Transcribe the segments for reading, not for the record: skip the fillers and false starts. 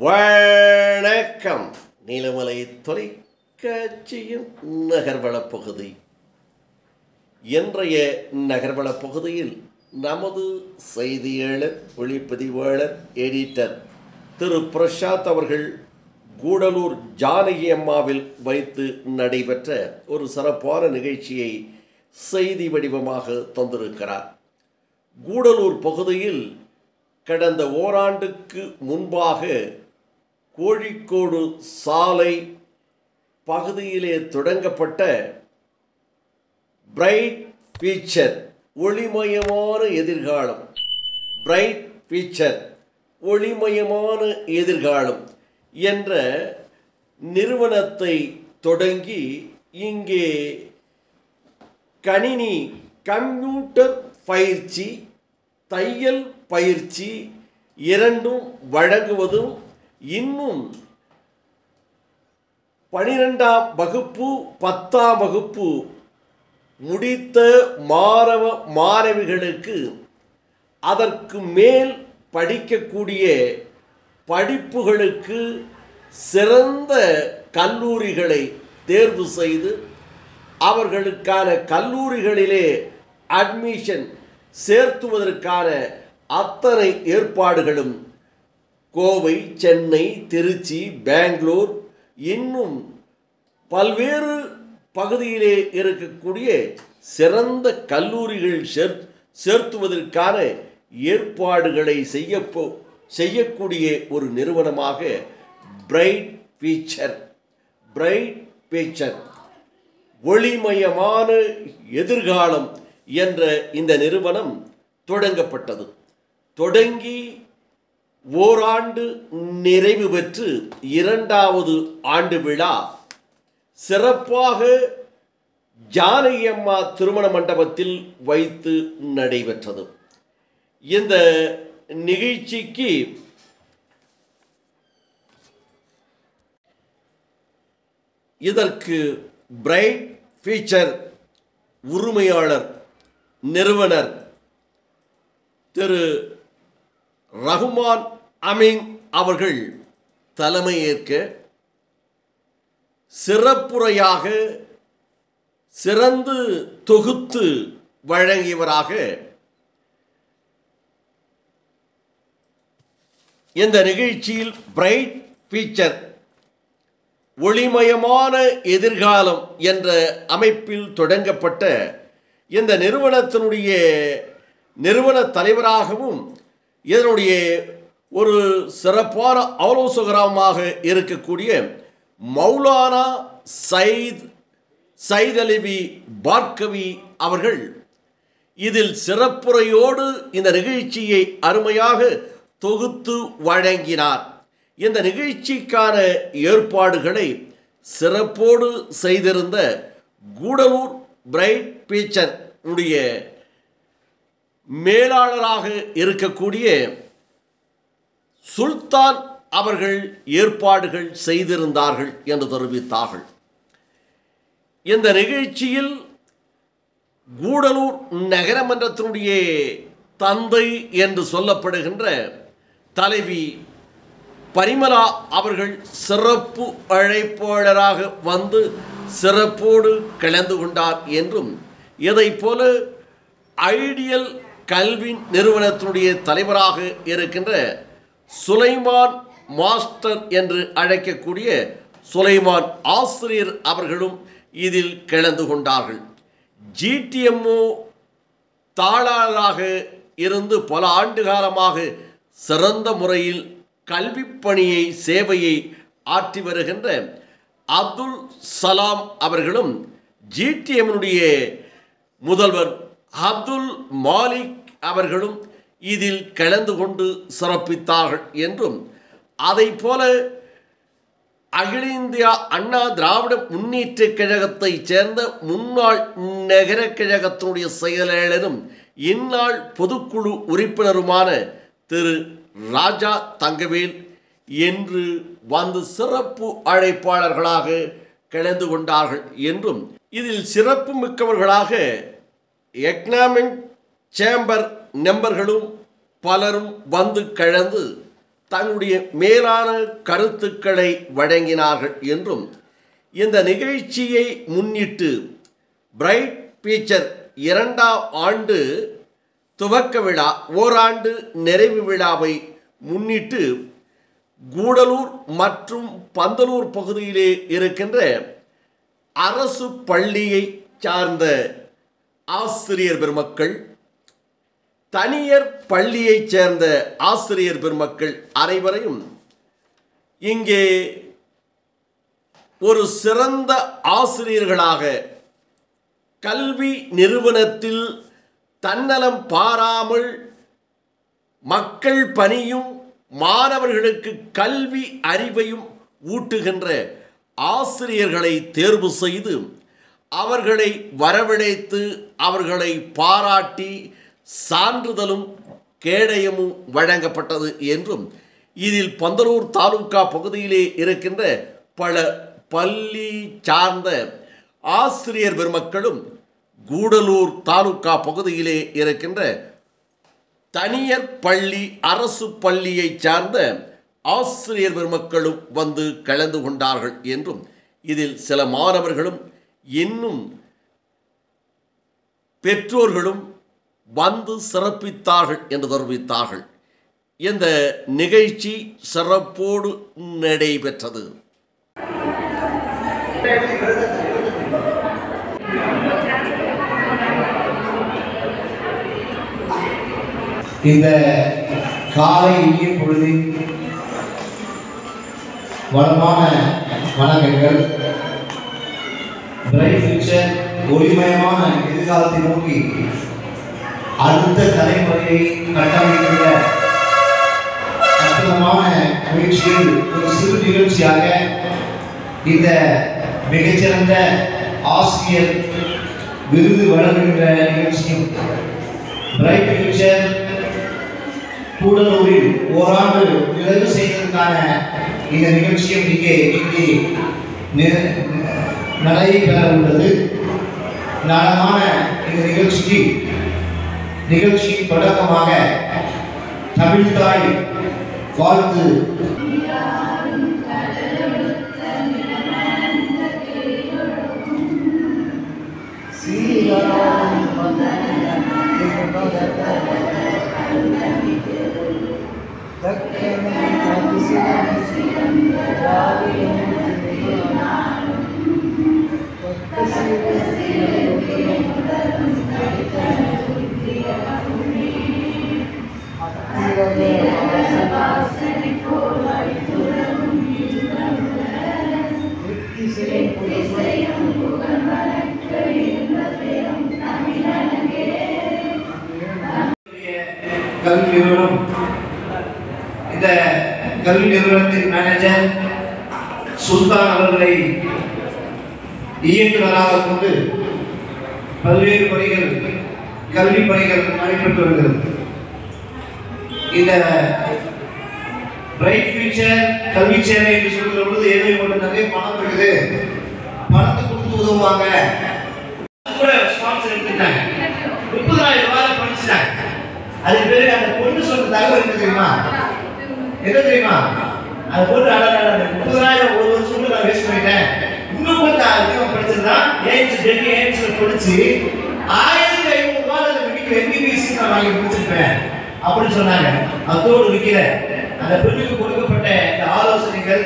வணக்கம். நீலமலை தொலைக்காட்சியின் நகர்வளப் பகுதி. இன்றைய நகர்வளப் பகுதியில் நமது செய்தியாளர், ஒளிப்பதிவாளர், எடிட்டர் திரு பிரசாத் அவர்கள் கூடலூர் ஜானகி அம்மாவில் வைத்து நடைபெற்ற ஒரு சிறப்பான நிகழ்ச்சியை செய்தி வடிவமாக தந்திருக்கிறார். கூடலூர் பகுதியில் கடந்த ஓராண்டுக்கு முன்பாக கோழிக்கோடு சாலை பகுதியிலே தொடங்கப்பட்ட பிரைட் ஃபியூச்சர் ஒளிமயமான எதிர்காலம், பிரைட் ஃபியூச்சர் ஒளிமயமான எதிர்காலம் என்ற நிறுவனத்தை தொடங்கி இங்கே கணினி, கம்ப்யூட்டர் பயிற்சி, தையல் பயிற்சி இரண்டும் வழங்குவதும், இன்னும் 12ஆம் வகுப்பு 10ஆம் வகுப்பு முடித்த மாணவ மாணவிகளுக்கு அதற்கு மேல் படிக்கக்கூடிய படிப்புகளுக்கு சிறந்த கல்லூரிகளை தேர்வு செய்து அவர்களுக்கான கல்லூரிகளிலே அட்மிஷன் சேர்த்துவதற்கான அத்தனை ஏற்பாடுகளும் கோவை, சென்னை, திருச்சி, பெங்களூர், இன்னும் பல்வேறு பகுதியிலே இருக்கக்கூடிய சிறந்த கல்லூரிகள் சேர்த்துவதற்கான ஏற்பாடுகளை செய்யக்கூடிய ஒரு நிறுவனமாக பிரைட் ஃபியூச்சர் ஒளிமயமான எதிர்காலம் என்ற இந்த நிறுவனம் தொடங்கப்பட்டது. தொடங்கி ஓராண்டு நிறைவு பெற்று 2வது ஆண்டு விழா சிறப்பாக ஜானகி அம்மா திருமண மண்டபத்தில் வைத்து நடைபெற்றது. இந்த நிகழ்ச்சிக்கு இதற்கு பிரைட் ஃபியூச்சர் உரிமையாளர், நிறுவனர் திரு ரஹ்மான் அமீன் அவர்கள் தலைமையேற்க சிறப்புரையாக சிறந்து தொகுத்து வழங்கியவராக இந்த நிகழ்ச்சியில் பிரைட் ஃபியூச்சர் ஒளிமயமான எதிர்காலம் என்ற அமைப்பில் தொடங்கப்பட்ட இந்த நிறுவனத்தினுடைய நிறுவன தலைவராகவும் இதனுடைய ஒரு சிறப்பான ஆலோசகராக இருக்கக்கூடிய மௌலானா சையத் அலி பார்கவி அவர்கள் இதில் சிறப்புரையோடு இந்த நிகழ்ச்சியை அருமையாக தொகுத்து வழங்கினார். இந்த நிகழ்ச்சிக்கான ஏற்பாடுகளை சிறப்போடு செய்திருந்த கூடலூர் பிரைட் ஃபியூச்சர் உடைய மேலாளராக இருக்கக்கூடிய சுல்தான் அவர்கள் ஏற்பாடுகள் செய்திருந்தார்கள் என்று தெரிவித்தார்கள். இந்த நிகழ்ச்சியில் கூடலூர் நகரமன்றத்தினுடைய தந்தை என்று சொல்லப்படுகின்ற தலைவி பரிமலா அவர்கள் சிறப்பு அழைப்பாளராக வந்து சிறப்போடு கலந்து கொண்டார் என்றும், இதைப் போல ஐடியல் கல்வி நிறுவனத்தினுடைய தலைவராக இருக்கின்ற சுலைமான் மாஸ்டர் என்று அழைக்கக்கூடிய சுலைமான் ஆசிரியர் அவர்களும் இதில் கலந்து கொண்டார்கள். GTMO தாளாளராக இருந்து பல ஆண்டு காலமாக சிறந்த முறையில் கல்வி பணியை சேவையை ஆற்றி வருகின்ற அப்துல் சலாம் அவர்களும், GTMனுடைய முதல்வர் அப்துல் மாலிக் அவர்களும் இதில் கலந்து கொண்டு சிறப்பித்தார்கள் என்றும், அதை போல அகில இந்தியா அண்ணா திராவிட முன்னேற்ற கழகத்தைச் சேர்ந்த முன்னாள் நகர கழகத்தினுடைய செயலாளரும் இந்நாள் பொதுக்குழு உறுப்பினருமான திரு ராஜா தங்கவேல் என்று வந்து சிறப்பு அழைப்பாளர்களாக கலந்து கொண்டார்கள் என்றும், இதில் சிறப்பு மிக்கவர்களாக எக்கனாமிக் சேம்பர் நம்பர்களும் பலரும் வந்து கலந்து தங்களுடைய மேலான கருத்துக்களை வழங்கினார்கள் என்றும் இந்த நிகழ்ச்சியை முன்னிட்டு பிரைட் ஃபியூச்சர் 2ஆம் ஆண்டு துவக்க விழா ஓராண்டு நிறைவு விழாவை முன்னிட்டு கூடலூர் மற்றும் பந்தலூர் பகுதியிலே இருக்கின்ற அரசு பள்ளியை சார்ந்த ஆசிரியர் பெருமக்கள், தனியார் பள்ளியைச் சேர்ந்த ஆசிரியர் பெருமக்கள் அனைவரையும் இங்கே ஒரு சிறந்த ஆசிரியர்களாக கல்வி நிறுவனத்தில் தன்னலம் பாராமல் மக்கள் பணியும் மாணவர்களுக்கு கல்வி அறிவையும் ஊட்டுகின்ற ஆசிரியர்களை தேர்வு செய்து அவர்களை வரவழைத்து அவர்களை பாராட்டி சான்றிதழும் கேடயமும் வழங்கப்பட்டது என்றும் இதில் பந்தலூர் தாலுகா பகுதியிலே இருக்கின்ற பல பள்ளி சார்ந்த ஆசிரியர் பெருமக்களும் கூடலூர் தாலுகா பகுதியிலே இருக்கின்ற தனியார் பள்ளி அரசு பள்ளியை சார்ந்த ஆசிரியர் பெருமக்களும் வந்து கலந்து கொண்டார்கள் என்றும் இதில் சில மாணவர்களும் இன்னும் பெற்றோர்களும் வந்து சிறப்பித்தார்கள் என்று தெரிவித்தார்கள். இந்த நிகழ்ச்சி சிறப்போடு நடைபெற்றது. இந்த காலை இனிய பொழுதில் வளமான வணக்கங்கள். பிரைட் ஃபியூச்சர் ஒளிமயமான எதிர்காலத்தை நோக்கி அடுத்த தலைமுறையை கட்டமைக்கின்ற அற்புதமான முயற்சியில் ஒரு சிறு நிகழ்ச்சியாக இந்த மிகச்சிறந்த ஆசிரியர் விருது வழங்குகின்ற நிகழ்ச்சியும் பிரைட் ஃபியூச்சர் கூடலூரில் ஓராண்டு நிறைவு செய்வதற்கான இந்த நிகழ்ச்சியும் இங்கே நடைபெற உள்ளது. நாளமான இந்த நிகழ்ச்சியின் தொடக்கமாக தமிழ்தாய் வாழ்த்து கல்வி நிறுவனம். இந்த கல்வி நிறுவனத்தின் மேனேஜர் சுல்தான் அவர்களை இயக்குநராக கொண்டு பல்வேறு பணிகள் கல்வி பணிகள் நடைபெற்று வருகிறது. இந்த பிரைட் ஃபியூச்சர் கல்வி சேவை என்று சொல்கிற பொழுது ஏதோ ஒன்று நிறைய பணம் இருக்குது, பணத்தை கொடுத்து உதவுவாங்க. கூட ஸ்பான்சர் எடுத்துட்டாங்க, 30,000 ரூபாய் படிச்சுட்டாங்க. அது பேரு அந்த பொண்ணு சொன்ன தகவல் என்ன தெரியுமா? அது போட்டு 30,000 ஒரு வருஷம் நான் வேஸ்ட் பண்ணிட்டேன், இன்னும் கொஞ்சம் அதிகம் படிச்சிருந்தா டெல்லி எய்ம்ஸ்ல படிச்சு 1,500 ரூபாய் மெடிக்கல் MBBS நான் வாங்கி முடிச்சிருப்பேன் அப்படின்னு சொன்னாங்க. அதோடு விற்கிற அந்த பெண்ணுக்கு கொடுக்கப்பட்ட ஆலோசனைகள்,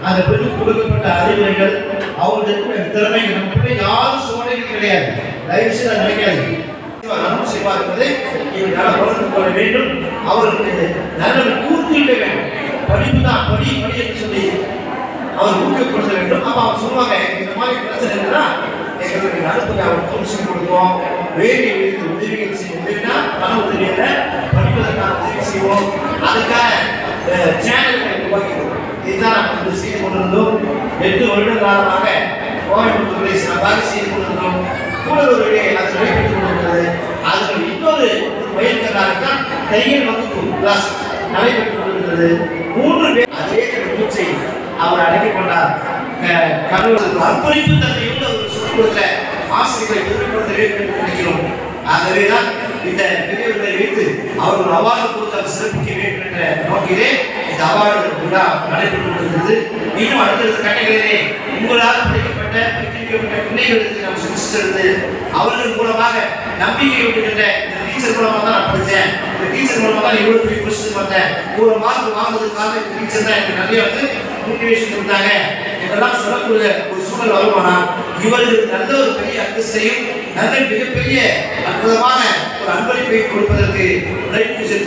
அந்த பெண்ணுக்கு கொடுக்கப்பட்ட அறிவுரைகள், அவங்களுக்கு திறமை நம்ம யாரும் சோதனைகள் கிடையாது. தயவு செய்து அதை நினைக்காது. வேண்டும் அவருக்கு நல்ல ஊக்குவிக்க வேண்டும். படிப்பு தான் படி என்று சொல்லி அவர் ஊக்கப்படுத்த வேண்டும். அப்ப அவங்க சொல்லுவாங்க, இந்த மாதிரி பிரச்சனை இருக்குன்னா எங்களுக்கு நடத்துங்க, அவர் கவுன்சிலிங் கொடுப்போம், வேண்டிய உதவிகள் செய்ய உதவினா பண உதவியில படிப்பதற்கான உதவி செய்வோம். அதுக்கான சேனல்களை உருவாக்கிடுவோம். இதுதான் நாங்கள் செய்து கொண்டிருந்தோம். 8 வருட காலமாக கோயம்புத்தூரை சிறப்பாக செய்து கொண்டிருந்தோம். கூடலூரிலே அது நடைபெற்றுக் கொண்டிருக்கிறது. அதில் இன்னொரு முயற்சியாகத்தான் தையல் வகுப்பு கிளாஸ் நடைபெற்றுக் கொண்டிருக்கிறது. 3 பேர் அதே மூச்சை அவர் அடக்கிக் கொண்டார். கடவுளுக்கு அர்ப்பணிப்பு தன்மையோடு அவர் சொல்லிக் கொடுத்த ஆசிரியர்களை பெருமைப்படுத்த வேண்டும் என்று நினைக்கிறோம். ஆகவேதான் இந்த பெரியவர்களை வைத்து அவர் ஒரு அவார்டு கொடுக்க அவர் சிறப்பிக்க வேண்டும் என்ற நோக்கிலே இந்த அவார்டு விழா நடைபெற்று கொண்டிருக்கிறது. இன்னும் அடுத்தடுத்த கட்டங்களிலே உங்களால் படிக்கப்பட்ட பிள்ளைகளுக்கு நாம் செலுத்து அவர்கள் மூலமாக நம்பிக்கை விட்டுக்கின்ற இந்த டீச்சர் மூலமாக தான் நான் படித்தேன், இந்த டீச்சர் மூலமாக தான் இவ்வளவு பெரிய கொஸ்டின் வந்தேன், ஒரு மார்க் வாங்குறதுக்காக இந்த டீச்சர் தான் எனக்கு நிறைய மோட்டிவேஷன் இருந்தாங்க என்றெல்லாம் சொல்லக்கூடிய ஒரு சூழல் வருமானா இவர்களுக்கு நல்ல ஒரு பெரிய அந்தஸ்தையும் நல்ல மிகப்பெரிய அற்புதமான ஒரு அன்பளிப்பை கொடுப்பதற்கு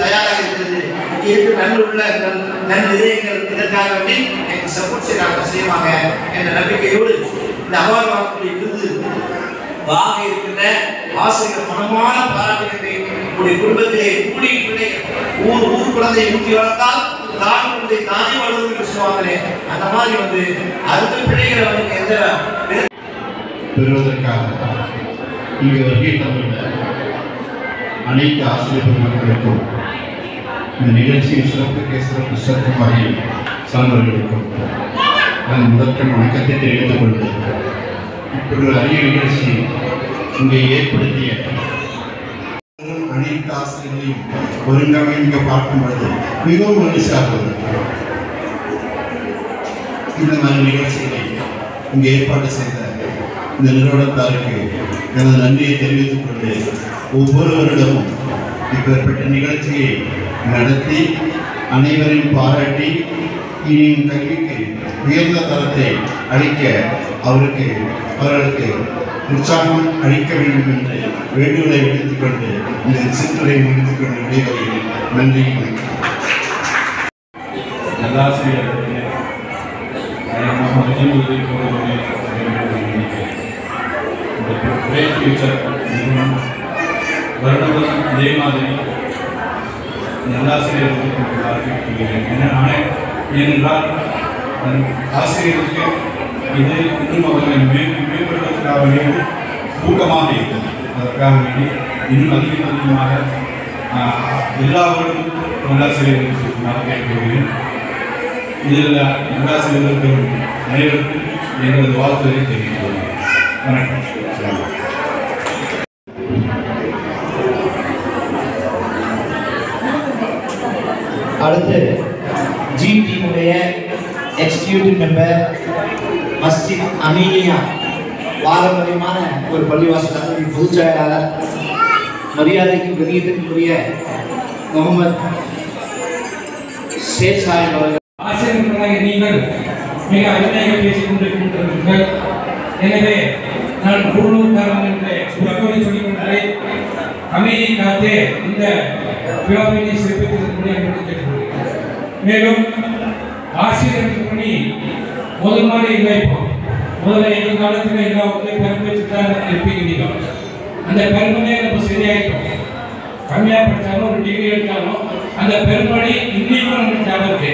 தயாராக இருக்கிறது. இங்கே இருக்கிற நல்ல உள்ளங்கள் நல்ல இதயங்கள் இதற்காக வேண்டி எனக்கு சப்போர்ட் செய்வாங்க என்ற நம்பிக்கையோடு இந்த அவார்டு வாங்கக்கூடிய விருது வாங்க இருக்கின்ற ஆசிரியர் மனமான பாராட்டுகின்றேன். உங்களுடைய குடும்பத்திலே கூடிய பிள்ளைகள் ஊர் குழந்தையை ஊட்டி வளர்த்தால் தான் குழந்தை தானே வளரும் என்று சொல்லுவாங்களே, அந்த மாதிரி அடுத்த பிள்ளைகளை எந்த பெறுவதற்காக இங்கு வருகை தந்துள்ள அனைத்து ஆசிரியர் பெருமக்களுக்கும் இந்த நிகழ்ச்சியின் சிறப்புக்கு சிறப்பு சேர்க்கும் வகையில் சார்ந்தவர்களுக்கும் நான் முதற்கண் வணக்கத்தை தெரிவித்துக் கொண்டு இப்படி ஒரு அரிய நிகழ்ச்சியை இங்கே ஏற்படுத்திய அனைத்து ஆசிரியர்களையும் ஒருங்கமைங்க பார்க்கும் பொழுது மிகவும் மகிழ்ச்சியாக இந்த மாதிரி நிகழ்ச்சிகளை இங்கே ஏற்பாடு செய்த இந்த நிறுவனத்தாருக்கு எனது நன்றியை தெரிவித்துக் கொண்டு ஒவ்வொருவரிடமும் இப்பேற்பட்ட நிகழ்ச்சியை நடத்தி அனைவரையும் பாராட்டி இனியும் கல்விக்கு உயர்ந்த தரத்தை அளிக்க அவர்களுக்கு உற்சாகம் அளிக்க வேண்டும் என்று வேண்டுகோளை விடுத்துக் கொண்டு இந்த சிற்றுரை முடித்துக் கொண்டு விடைபெறுகிறேன். நன்றி. இதே மாதிரி நல்லாசிரியர்களுக்கு ஏனென்றால் ஆசிரியர்களுக்கு இது இன்னும் அவர்களை மேம்படுவதற்காக வேண்டி ஊக்கமாக இருக்கும். அதற்காக வேண்டி இன்னும் அதிகமாக எல்லாவரும் நல்லாசிரியர்களுக்கு நான் கேட்கிறேன். இதில் நல்லாசிரியர்களுக்கு அனைவருக்கும் எங்களது வாழ்த்துக்களை தெரிவித்துள்ளேன். வணக்கம். அடுத்து ஜி டீமுடைய எக்ஸிக்யூட்டிவ் மெம்பர் மஸ்ஜித் அமீனியா பாரம்பரியமான ஒரு பள்ளிவாசல் பொதுச் செயலாளர் மரியாதைக்கும் கண்ணியத்திற்குரிய முகமது ஷேக் சாஹிப் அவர்கள். ஆசிரியர்களாக நீங்கள் மிக அருமையாக பேசிக் கொண்டிருக்கின்றீர்கள். எனவே நான் குருநூற்காரன் என்று சொல்லிக் கொண்டேன். அமெரிக்காத்தே இந்த விழாவினை சிறப்பித்திருக்கக்கூடிய கேட்டுக்கொள்கிறேன். மேலும் ஆசிரியர்கள் பணி முதல் மாதிரி இல்லை. முதல்ல எங்கள் காலத்தில் எல்லா பெருமைச்சு தான் இருப்பீங்க. அந்த பெருமையை நம்ம சரியாயிட்டோம். கம்மியாக படித்தாலும் ஒரு டிகிரி எடுத்தாலும் அந்த பெருமடி இன்னைக்கும் நம்மளுக்கு ஞாபகம் இருக்கு.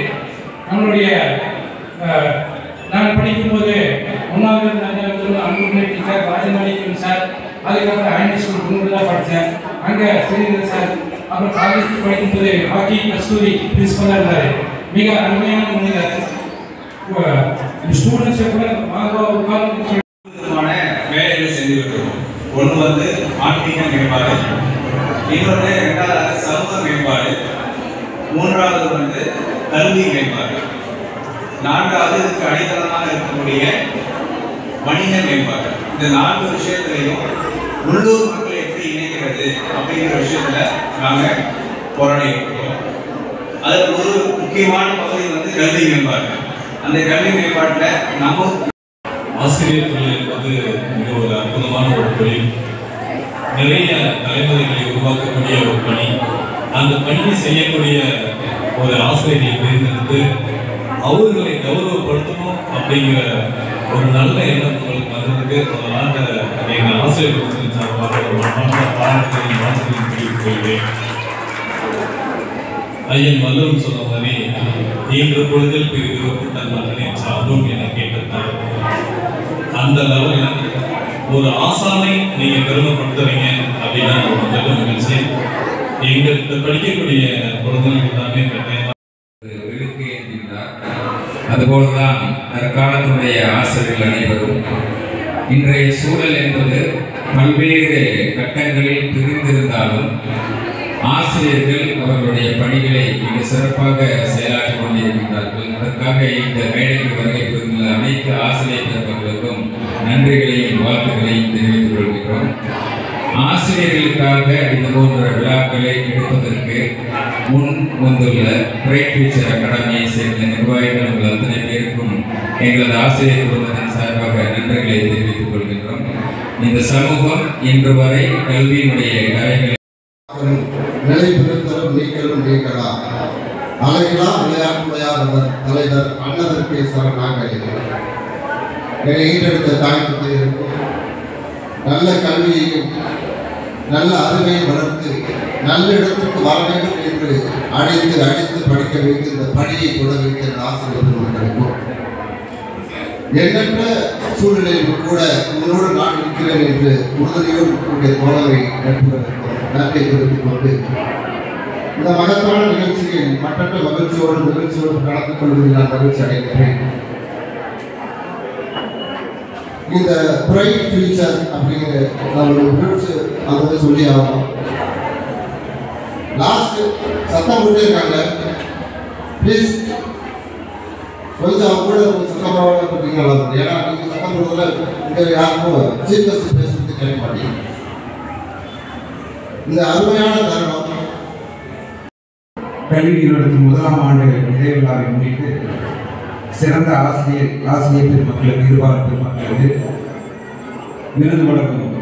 நம்மளுடைய நான் படிக்கும்போது 1வது 2வது அன்புமணி டீச்சர் ராஜமாணிக்கம் சார், அதுக்கப்புறம் ஆண்டி ஸ்கூல் குன்னூர் தான் படித்தேன். அங்கே ஸ்ரீதர் சார், அப்புறம் காலேஜ் படிக்கும்போது ஹாக்கி கஸ்தூரி பிரின்சிபலாக இருந்தார். மிக அருமையான மனிதர். ஸ்டூடெண்ட்ஸை கூட உட்கார்ந்து வேலைகளை செஞ்சுருக்கிறோம். ஒன்று ஆன்மீக மேம்பாடு, இன்னொன்று 2வது சமூக மேம்பாடு, 3வது கல்வி மேம்பாடு, 4வது இதுக்கு அடித்தளமாக இருக்கக்கூடிய வணிக மேம்பாடு. இந்த 4 விஷயத்திலையும் உள்ளூர் மக்களை எப்படி இணைக்கிறது அப்படிங்கிற விஷயத்துல நாங்கள் போராடி இருக்கிறோம். அதில் ஒரு முக்கியமான பகுதி கல்வி மேம்பாடு. அந்த கல்வி மேம்பாட்டில் நம்ம ஆசிரியர் தொழில் என்பது மிக ஒரு அற்புதமான ஒரு தொழில். நிறைய தலைமுறைகளை உருவாக்கக்கூடிய ஒரு பணி. அந்த பணியை செய்யக்கூடிய ஒரு ஆசிரியரை தேர்ந்தெடுத்து அவர்களை கௌரவப்படுத்தணும் அப்படிங்கிற ஒரு நல்ல எண்ணம் உங்களுக்கு வந்ததுக்கு அதனால எங்கள் ஆசிரியர்கள் சார்பாக ஒரு பாராட்டுகளை ஆசிரியர் தெரிவித்துக் கொள்கிறேன். ஐயன் வல்லூர் சொன்ன மாதிரி இன்று பொழுதில் பிரிவு தன் மகனை சார்ந்தோம் என கேட்டார். அந்த லெவலில் ஒரு ஆசானை நீங்க பெருமைப்படுத்துறீங்க அப்படின்னா ஒரு நல்ல நிகழ்ச்சி. எங்களுக்கு படிக்கக்கூடிய குழந்தைகள் தானே அதுபோல்தான் தற்காலத்துடைய ஆசிரியர்கள் அனைவரும் இன்றைய சூழல் என்பது பல்வேறு கட்டங்களில் பிரிந்திருந்தாலும் ஆசிரியர்கள் அவர்களுடைய பணிகளை மிக சிறப்பாக செயலாற்றிக் கொண்டிருக்கின்றார்கள். அதற்காக இந்த மேடைக்கு வருகை புரிந்துள்ள அனைத்து ஆசிரியர் பெருமக்களுக்கும் நன்றிகளையும் வாழ்த்துக்களையும் தெரிவித்துக் கொள்கிறோம். ஆசிரியர்களுக்காக இது போன்ற விழாக்களை எடுப்பதற்கு முன் வந்துள்ள பிரைட் ஃபியூச்சர் அகாடமியை சேர்ந்த நிர்வாகிகள் உங்கள் அத்தனை பேருக்கும் எங்களது ஆசிரியர் குழுமத்தின் சார்பாக நன்றிகளை தெரிவித்துக் கொள்கின்றோம். இந்த சமூகம் இன்று வரை கல்வியினுடைய கரைகளை நிலை பெறுத்தலும் நீங்களும் நீங்களா அலைகளா விளையாட்டுடையார் தலைவர் அண்ணதற்கு சரணாக ஈட்டெடுத்த தாய்க்கு நல்ல கல்வியையும் நல்ல அறிவையும் வளர்த்து நல்ல இடத்துக்கு வர வேண்டும் என்று அடித்து படிக்க வைத்து இந்த பணியை கொட வைத்த ஆசிரியர்களுக்கும் எண்ணற்ற சூழ்நிலையில் கூட உங்களோடு நான் இருக்கிறேன் என்று உறுதியோடு உங்களுடைய தோழரை நட்புகளுக்கும் நன்றி தெரிவித்துக் கொண்டு இந்த மகத்தான நிகழ்ச்சியில் மற்ற மகிழ்ச்சியோடு கலந்து கொள்வதில் நான் மகிழ்ச்சி அடைகிறேன். இந்த பிரைட் ஃபியூச்சர் அப்படிங்கிற அந்த சொல்லி ஆகணும். லாஸ்ட் சத்தம் போட்டே இருக்காங்க, ப்ளீஸ் கொஞ்சம் அவங்க கூட சத்தமாக பார்த்தீங்களா? ஏன்னா நீங்கள் சத்தம் போடுறதுல இங்கே யாருக்கும் சீஃப் கெஸ்ட் பேசுறது கேட்க மாட்டீங்க. இந்த அருமையான தருணம் கல்வி நிறுவனத்தின் முதலாம் ஆண்டு நிறைவு விழாவை முன்னிட்டு சிறந்த ஆசிரியர் பெருமக்களுக்கு நிர்வாக பெருமக்களுக்கு விருது வழங்கும்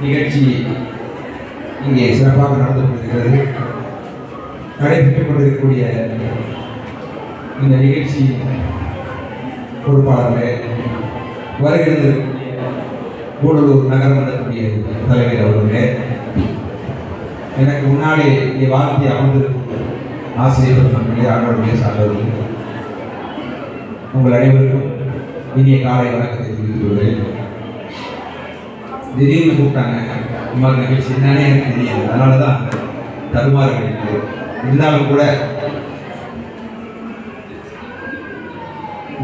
நிகழ்ச்சி இங்கே சிறப்பாக நடந்து கொண்டிருக்கிறது. நடைபெற்றுக் கொண்டிருக்கக்கூடிய இந்த நிகழ்ச்சியின் பொறுப்பாளர்களே, வருகிறது கூடலூர் நகரமன்றத்துடைய தலைவர் அவர்களே, எனக்கு முன்னாடி இங்கே வாழ்த்தி அமர்ந்திருக்கும் ஆசிரியர் பெருமக்களே, ஆண்டவர்களே, சார்ந்தவர்களே, உங்கள் அனைவருக்கும் இனிய காலை வணக்கத்தை தெரிவித்துக் கொள்கிறேன். திடீர்னு கூப்பிட்டாங்க, இந்த நிகழ்ச்சி என்னன்னே எனக்கு தெரியாது, அதனால தான் தருமாறு கிடைக்கிறது. இருந்தாலும் கூட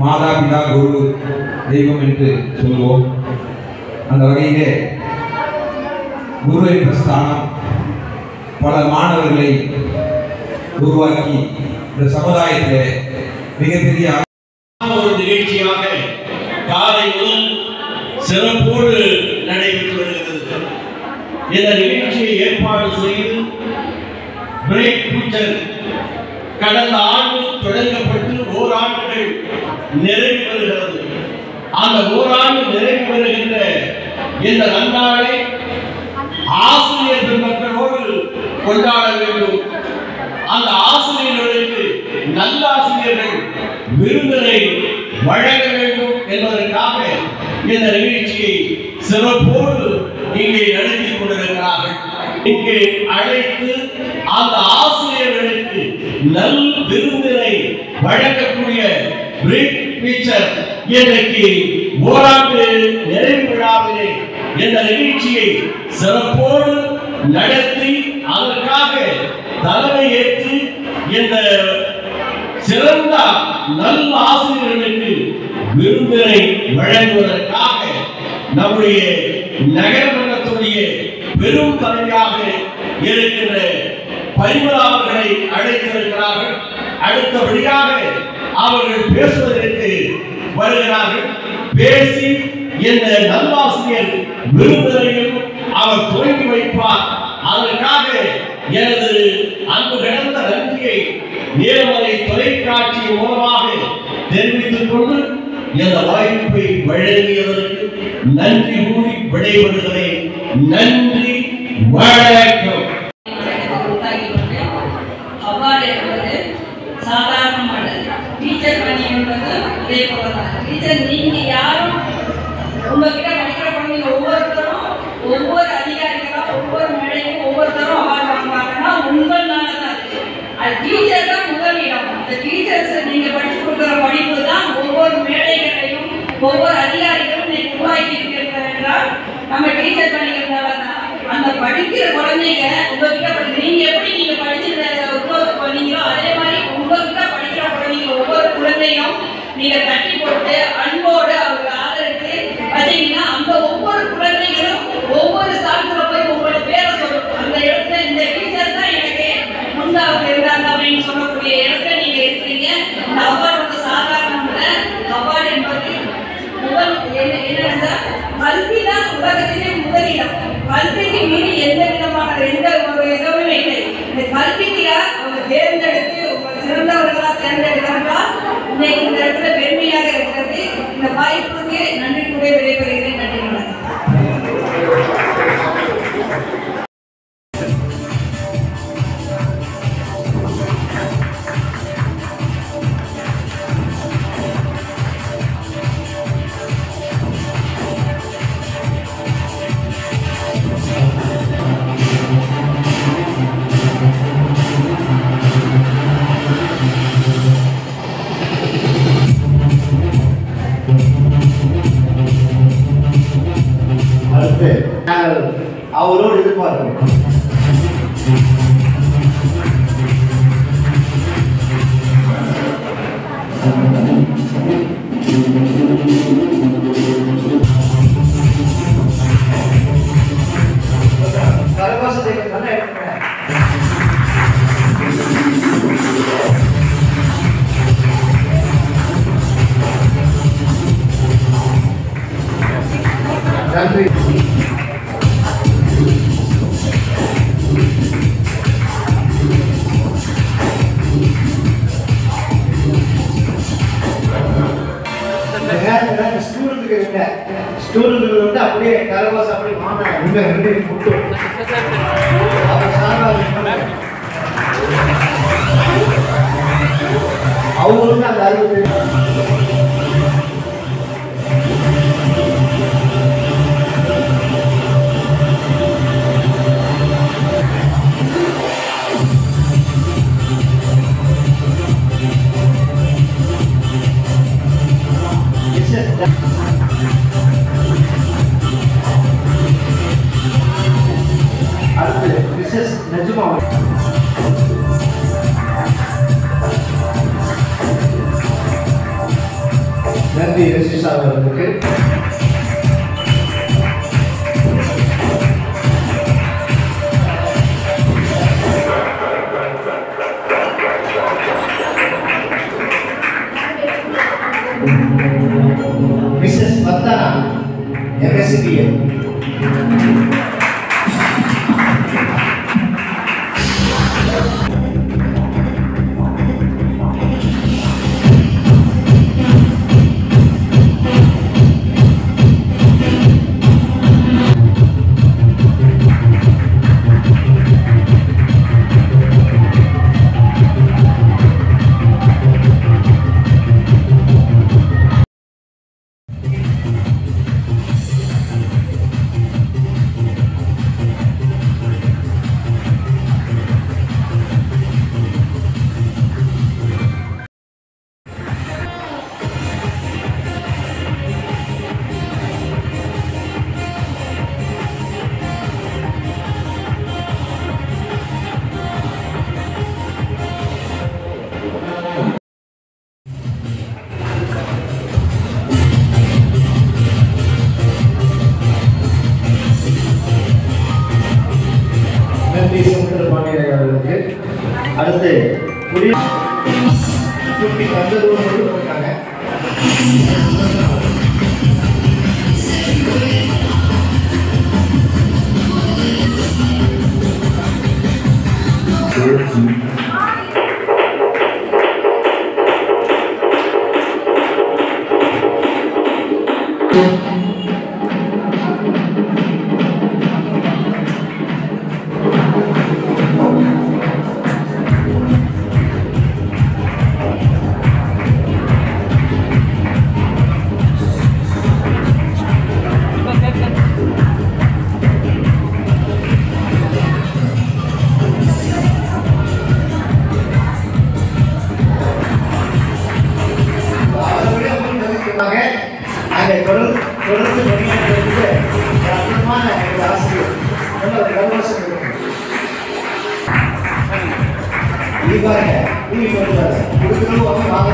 மாதா பிதா குரு தெய்வம் என்று சொல்வோம். அந்த வகையிலே குரு என்ற ஸ்தானம் பல மாணவர்களை உருவாக்கி இந்த சமுதாயத்திலே மிகப்பெரிய ஒரு நிகழ்ச்சியாக காலை முதல் சிறப்போடு நடைபெற்று வருகிறது. இந்த நிகழ்ச்சியை ஏற்பாடு செய்து பிரைட் ஃபியூச்சர் கடந்த ஆண்டு தொடங்கப்பட்டு ஓராண்டுகள் நிறைவு பெறுகிறது. அந்த ஓராண்டு நிறைவு பெறுகின்ற இந்த நன்னாளை ஆசிரியர் பெருமக்களோடு கொண்டாட வேண்டும். அந்த ஆசிரியர்களுக்கு நல்லாசிரியர்கள் விருந்தினை வழங்க வேண்டும் என்பதற்காக இந்த நிகழ்ச்சியை சிறப்போடு இங்கே நடத்தி கொண்டிருக்கிறார்கள். இங்கே அழைத்து அந்த ஆசிரியர்களுக்கு நல் விருந்தினை வழங்கக்கூடிய பிரைட் ஃபியூச்சர் இன்றைக்கு ஓராண்டு நிறைவு விழாவிலே இந்த நிகழ்ச்சியை சிறப்போடு நடத்தி அதற்காக தலைமை ஏற்று இந்த சிறந்த நல்ல ஆசிரியர்களுக்கு விருந்தினை வழங்குவதற்காக நம்முடைய நகரமன்றத்துடைய பெரும் தலைமையாக இருக்கின்ற பரிமளா அவர்களை அழைத்திருக்கிறார்கள். அடுத்தபடியாக அவர்கள் பேசுவதற்கு வருகிறார்கள். பேசி இந்த நல்லாசிரியர் விருந்தினையும் அவர் துவங்கி வைப்பார். அதற்காக எனது அன்பு கிடந்த நன்றியை நேர்மறை தொலைக்காட்சி மூலமாக தெரிவித்துக் கொண்டு இந்த வாய்ப்பை வழங்கியவருக்கு நன்றி கூறி விடைபெறுகிறேன். நன்றி, வணக்கம். அவ்வாறு என்பது சாதாரணமானது. டீச்சர் பணி என்பது அதே போலதான். டீச்சர் நீங்க யாரும் உங்ககிட்ட படிக்கிற குழந்தைங்க ஒவ்வொருத்தரும் ஒவ்வொரு அதிகாரிகளும் ஒவ்வொரு மேடையும் ஒவ்வொருத்தரும் அவார்டு வாங்குவாங்கன்னா உங்களால தான் அது டீச்சர் தான் முதலிடம். அந்த டீச்சர்ஸ் நீங்க படிச்சு கொடுக்குற படிப்பு தான் ஒவ்வொரு மேடைகளையும் ஒவ்வொரு அதிகாரிகளும் நீங்க உருவாக்கி இருக்கிறீர்கள் என்றால் நம்ம டீச்சர் பண்ணிக்கிறதால தான். அந்த படிக்கிற குழந்தைங்க உங்ககிட்ட நீங்க எப்படி நீங்க படிச்சு பண்ணீங்களோ அதே மாதிரி உங்ககிட்ட படிக்கிற குழந்தைங்க ஒவ்வொரு குழந்தையும் நீங்க தட்டி போட்டு அன்போடு அவங்களை ஆதரித்து பார்த்தீங்கன்னா அந்த ஒவ்வொரு குழந்தைகளும் ஒவ்வொரு ஸ்தானத்துல போய் உங்களோட பேரை சொல்லும். அந்த இடத்துல இந்த இந்த கல்விக்கு அவங்க தேர்ந்தெடுத்து உங்கள் சிறந்தவர்களாக தேர்ந்தெடுக்கிறார்களா இன்னைக்கு இந்த இடத்துல பெருமையாக இருக்கிறது. இந்த வாய்ப்புக்கு நன்றி கூட விடைபெறுகிறேன். நன்றி வணக்கம். அவரோடு எதிர்பார்க்கிறோம். கரவாசத்தை நல்லா எடுக்கிறேன். நன்றி. ஸ்டூடெண்ட்கள் வந்து அப்படியே கரவாசம் அப்படி வாங்க புட்டு அவங்களுக்கு அந்த அறிவு அடுத்து மிஸ்ஸஸ் நஜ்மா நன்றி ரசிஷா அவர்களுக்கு. மிஸ்ஸஸ் வந்தனா எம்எஸ்சிபிஎல் அடுத்து குட்டி கந்தூர் இருக்காங்க. தொடர்ந்து பணியாற்றுவதற்கு அற்புதமான ஆசிரியர் கவசம் கொடுக்கணும் வாங்க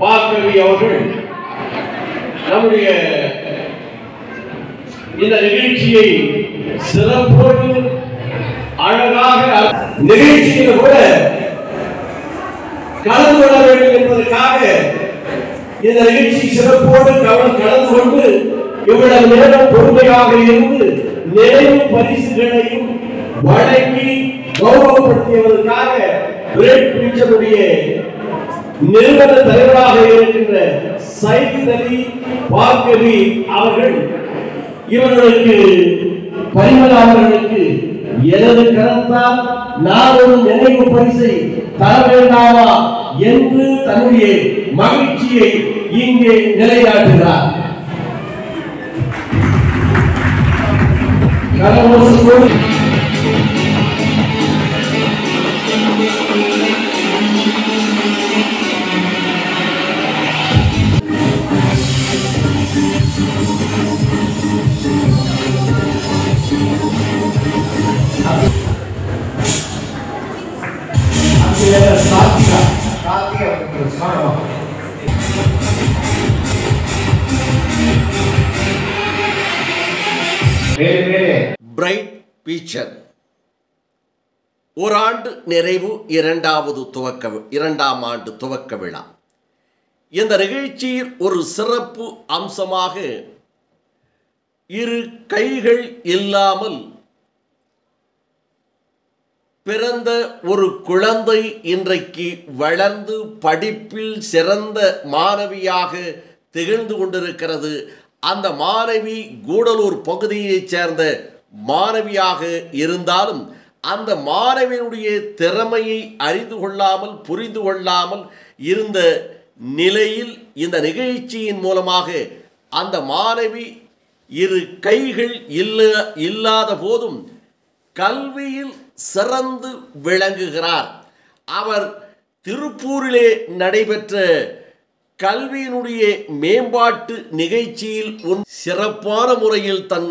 பார்க்கவி அவர்கள் நம்முடைய இந்த நிகழ்ச்சியை சிறப்போடு அழகாக நிகழ்ச்சியில் கூட கலந்து கொள்ள வேண்டும் என்பதற்காக இந்த நிகழ்ச்சி சிறப்போடு கலந்து கொண்டு இவ்வளவு நேரம் பொறுமையாக இருந்து நிறைவு பரிசுகளையும் வழங்கி கௌரவப்படுத்தியதற்காக பிரைட் ஃபியூச்சருடைய நிறுவன தலைவராக இருக்கின்ற சையத் அலி பார்க்கவி அவர்கள் இவர்களுக்கு பரிமளா அவர்களுக்கு எனது கரத்தால் நான் ஒரு நினைவு பரிசை தர வேண்டாமா என்று தன்னுடைய மகிழ்ச்சியை இங்கே நிலைநாட்டுகிறார். பிரைட் ஃபியூச்சர் ஓராண்டு நிறைவு இரண்டாம் ஆண்டு துவக்க விழா. இந்த நிகழ்ச்சியில் ஒரு சிறப்பு அம்சமாக இரு கைகள் இல்லாமல் பிறந்த ஒரு குழந்தை இன்றைக்கு வளர்ந்து படிப்பில் சிறந்த மாணவியாக திகழ்ந்து கொண்டிருக்கிறது. அந்த மாணவி கூடலூர் பகுதியைச் சேர்ந்த மாணவியாக இருந்தாலும் அந்த மாணவியினுடைய திறமையை அறிந்து கொள்ளாமல் புரிந்து கொள்ளாமல் இருந்த நிலையில் இந்த நிகழ்ச்சியின் மூலமாக அந்த மாணவி இரு கைகள் இல்லாத போதும் கல்வியில் சிறந்து விளங்குகிறார். அவர் திருப்பூரிலே நடைபெற்ற கல்வியினுடைய மேம்பாட்டு நிகழ்ச்சியில் சிறப்பான முறையில் தன்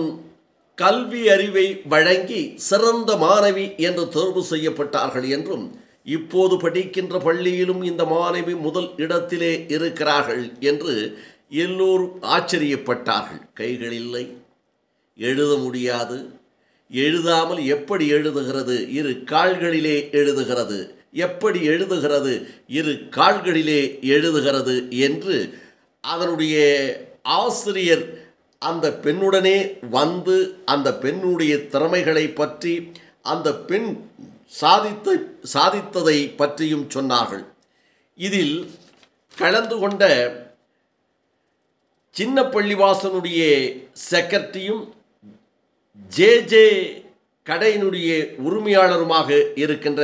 கல்வி அறிவை வழங்கி சிறந்த மாணவி என்று தேர்வு செய்யப்பட்டார்கள் என்றும் இப்போது படிக்கின்ற பள்ளியிலும் இந்த மாணவி முதல் இடத்திலே இருக்கிறார்கள் என்று எல்லோரும் ஆச்சரியப்பட்டார்கள். கைகள் இல்லை, எழுத முடியாது, எழுதாமல் எப்படி எழுதுகிறது, இரு கால்களிலே எழுதுகிறது, எப்படி எழுதுகிறது, இரு கால்களிலே எழுதுகிறது என்று அதனுடைய ஆசிரியர் அந்த பெண்ணுடனே வந்து அந்த பெண்ணுடைய திறமைகளை பற்றி அந்த பெண் சாதித்ததை பற்றியும் சொன்னார்கள். இதில் கலந்து கொண்ட சின்ன பள்ளிவாசனுடைய செக்ரட்டரியும் ஜே கடையினுடைய உரிமையாளருமாக இருக்கின்ற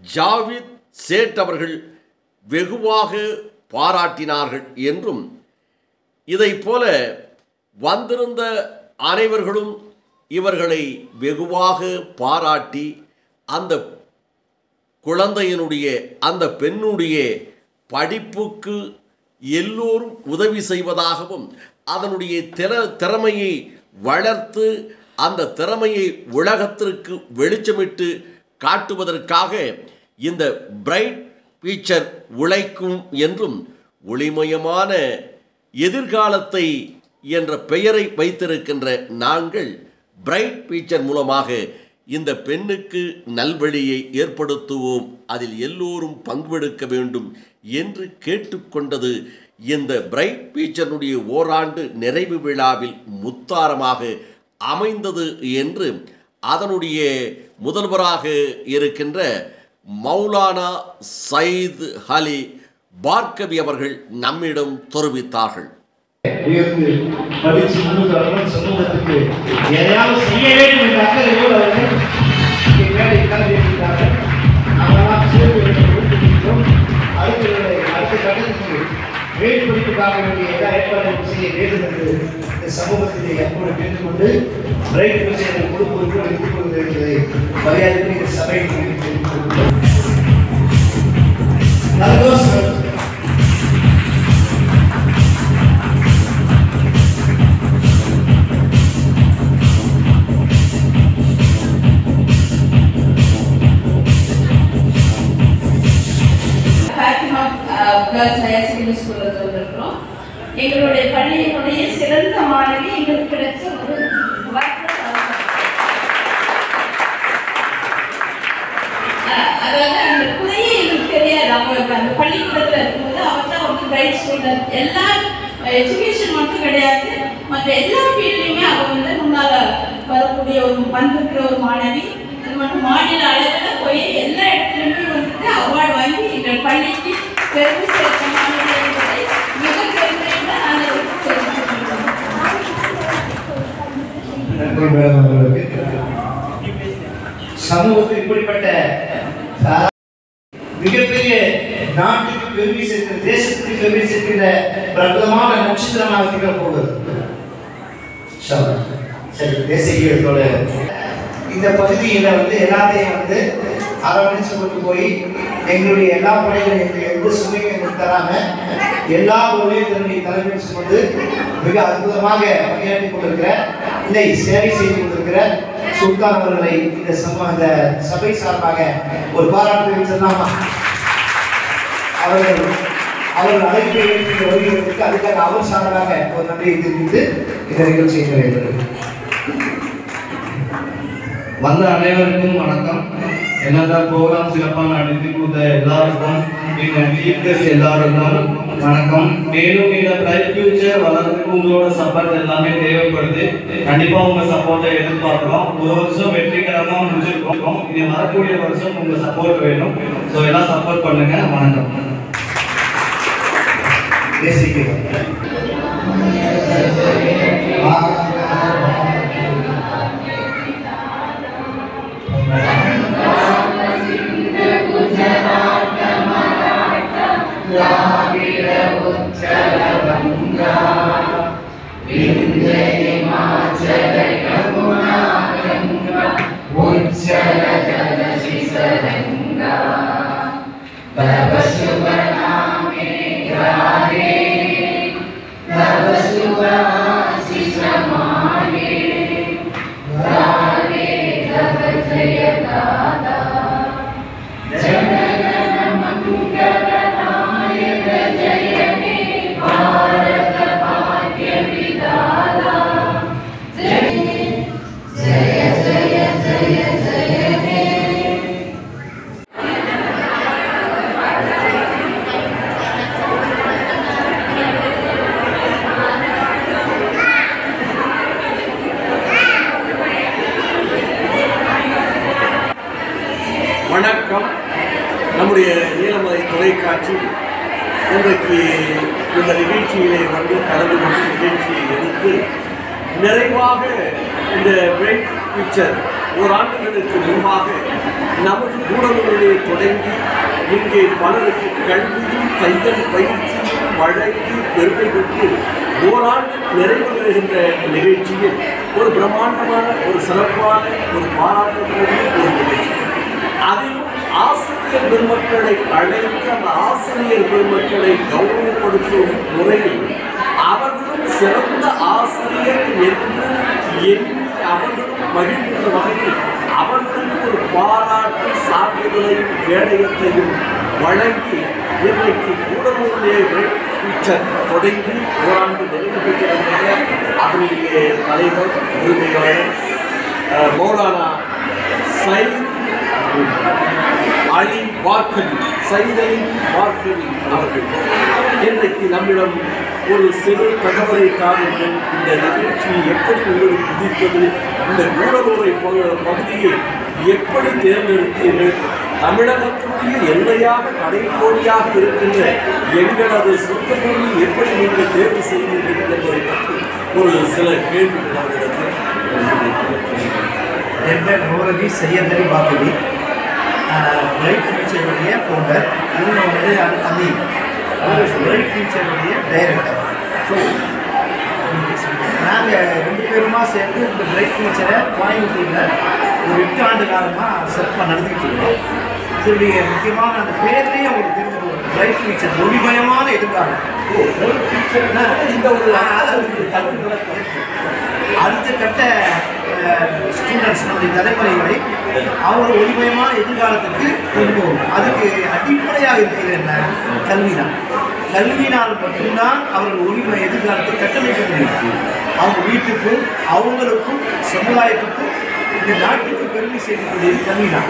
ஜாவித் சேட் அவர்கள் வெகுவாக பாராட்டினார்கள் என்றும் இதை போல வந்திருந்த அனைவர்களும் இவர்களை வெகுவாக பாராட்டி அந்த குழந்தையினுடைய அந்த பெண்ணுடைய படிப்புக்கு எல்லோரும் உதவி செய்வதாகவும் அதனுடைய திறமையை வளர்த்து அந்த திறமையை உலகத்திற்கு வெளிச்சமிட்டு காட்டுவதற்காக இந்த பிரைட் ஃபியூச்சர் உழைக்கும் என்றும் ஒளிமயமான எதிர்காலத்தை என்ற பெயரை வைத்திருக்கின்ற நாங்கள் பிரைட் ஃபியூச்சர் மூலமாக இந்த பெண்ணுக்கு நல்வழியை ஏற்படுத்துவோம், அதில் எல்லோரும் பங்கெடுக்க வேண்டும் என்று கேட்டுக்கொண்டது இந்த பிரைட் ஃபியூச்சருடைய ஓராண்டு நிறைவு விழாவில் முத்தாரமாக அமைந்தது என்று அதனுடைய முதல்வராக இருக்கின்ற மௌலானா சையத் அலி பார்க்கவி அவர்கள் நம்மிடம் தெரிவித்தார்கள். படித்து முன்னுக்கு சமூகத்துக்கு எதையாவது செய்ய வேண்டும் என்ற அக்கறையோடு அவர்கள் இங்கே மேடை கலந்திருக்கிறார்கள். நாமெல்லாம் சேர்ந்து ஊக்குவிக்கிறோம். அடுத்த கட்டத்துக்கு மேற்படிப்புக்காக வேண்டிய எல்லா ஏற்பாடுகளும் செய்ய வேண்டும் என்று இந்த சமூகத்திலே அப்போது கேட்டுக்கொண்டு பிரைட் ஃபியூச்சர் கொடுப்பதற்கு எடுத்துக் கொள்வது என்பதை மரியாதைக்கு இந்த சபையை Girls Higher செகண்டரி ஸ்கூல்ல வந்திருக்கிறோம். எங்களுடைய பள்ளியினுடைய சிறந்த மாணவி எங்களுக்கு கிடைச்ச ஒரு அதாவது அந்த குறையே எங்களுக்கு தெரியாது. அவங்களுக்கு அந்த பள்ளிக்கூடத்தில் இருக்கும்போது அவர் தான் வந்து பிரைட் ஸ்டூடெண்ட். எல்லா எஜுகேஷன் மட்டும் கிடையாது, மற்ற எல்லா ஃபீல்ட்லையுமே அவர் வந்து முன்னால் வரக்கூடிய வந்திருக்கிற ஒரு மாணவி. அது மட்டும் மாநில அளவில் போய் எல்லா இடத்துலையுமே வந்துட்டு அவார்டு வாங்கி எங்கள் பள்ளிக்கு பெருமை சேர்த்த மாணவி என்பதை மிக பெருமையாக நாங்கள் சமூகத்தில் இப்படிப்பட்ட மிகப்பெரிய நாட்டுக்கு பெருமை சேர்க்கிற, தேசத்துக்கு பெருமை சேர்க்கிற பிரபலமான நட்சத்திரமாக திகழப்போவது. சரி, தேசிய கீதத்தோட இந்த பகுதியில வந்து எல்லாத்தையும் வந்து அரவணைச்சு கொண்டு போய் எங்களுடைய எல்லா படைகளையும் எந்த சுமையும் எங்களுக்கு தராம எல்லா ஊரையும் தன்னுடைய தலைமையை சுமந்து மிக அற்புதமாக பணியாற்றி கொண்டிருக்கிற, இல்லை சேவை செய்து கொண்டிருக்கிற சுல்தான் அவர்களை இந்த சபை சார்பாக ஒரு பாராட்டு தெரிவிச்சிடலாமா? அவர்கள் அழைப்பை ஏற்று வருகிறதுக்கு அதுக்காக அவர் சார்பாக ஒரு நன்றியை தெரிவித்து இந்த நிகழ்ச்சியை நிறைவேறுகிறது. வந்த அனைவருக்கும் வணக்கம். என்னதான் ப்ரோக்ராம் சிறப்பாக நடத்தி கொடுத்த எல்லாருக்கும், எல்லாருக்கும் வணக்கம். மேலும் இந்த பிரைட் ஃபியூச்சர் வளர்றதுக்கு உங்களோட சப்போர்ட் எல்லாமே தேவைப்படுது. கண்டிப்பா உங்க சப்போர்ட்டை எதிர்பார்க்கிறோம். ஒரு வருஷம் வெற்றிகரமா முடிஞ்சிருக்கோம். இது வரக்கூடிய வருஷம் உங்க சப்போர்ட் வேணும். ஸோ எல்லாம் சப்போர்ட் பண்ணுங்க. வணக்கம். வணக்கம். நம்முடைய நீலமலை தொலைக்காட்சி இன்றைக்கு இந்த நிகழ்ச்சியிலே வந்து கலந்து கொண்டு நிகழ்ச்சியை எடுத்து நிறைவாக இந்த பிரைட் ஃபியூச்சர் ஓராண்டுகளுக்கு முன்பாக நமது கூடலூரிலே தொடங்கி இங்கே பலருக்கு கல்வியும் தையல் பயிற்சியும் வழங்கி பெருமை பெற்று ஓராண்டு நிறைவு பெறுகின்ற நிகழ்ச்சியில் ஒரு பிரம்மாண்டமான ஒரு சிறப்பான ஒரு பாராட்டக்கூடிய ஒரு நிகழ்ச்சி. அதிலும் ஆசிரியர் பெருமக்களை அழைத்து அந்த ஆசிரியர் பெருமக்களை கௌரவப்படுத்தும் முறையில் அவர்களும் சிறந்த ஆசிரியர் என்று எண்ணி அவர்களும் மகிழ்ந்த வகையில் அவர்களுக்கு ஒரு பாராட்டு சான்றிதழையும் கேடயத்தையும் வழங்கி இன்றைக்கு கூடலூரிலே பிரைட் ஃபியூச்சர் தொடங்கி ஓராண்டு நிறைவு பெற்றிருக்கின்ற அதனுடைய தலைவர் உரிமையாளர் மௌலானா சையத் அலி வார்கவி அவர்கள் இன்றைக்கு நம்மிடம் ஒரு சிறு தகவலை தாருங்கள். இந்த நிகழ்ச்சியை எப்படி உங்களுக்கு புதிப்பது, இந்த கூடலூரை பகுதியை எப்படி தேர்ந்தெடுத்தீர்கள், தமிழகத்தினுடைய எல்லையாக கடைக்கோடியாக இருக்கின்ற எங்களது சுத்தபூமி எப்படி நீங்கள் தேர்வு செய்தீர்கள் என்பதை பற்றி ஒரு சில கேள்விகள் அவரிடத்தில். என் பேர் நூரதி சையத் அலி வார்கவி, பிரைட் ஃபியூச்சருடைய ஃபவுண்டர். இவங்க வந்து அமீன், பிரைட் ஃபியூச்சருடைய டைரக்டர். ஸோ நாங்கள் 2 பேருமா சேர்ந்து இந்த பிரைட் ஃபியூச்சரை கோயம்புத்தூரில் ஒரு 8 ஆண்டு காலமாக சிறப்பாக நடத்திக்கிட்டு இருக்கோம். இதனுடைய முக்கியமான அந்த பேர்லேயே அவங்களுக்கு தெரிஞ்சு போகும், பிரைட் ஃபியூச்சர், ஒளிமயமான எதிர்காலம். இந்த ஒரு அடுத்த கட்ட ஸ்டூடெண்ட்ஸ் நம்முடைய தலைமுறைகளை அவங்க ஒளிமயமான எதிர்காலத்துக்கு கொண்டு போகும். அதுக்கு அடிப்படையாக இருக்கிறது என்ன? கல்வி தான். கல்வியினால் மட்டும்தான் அவர்கள் உரிமை எதிர்காலத்தை கட்டமைக்க முடியும். அவங்க வீட்டுக்கும் அவங்களுக்கும் சமுதாயத்துக்கும் இந்த நாட்டுக்கு பெருமை சேர்க்கக்கூடியது கல்வி தான்.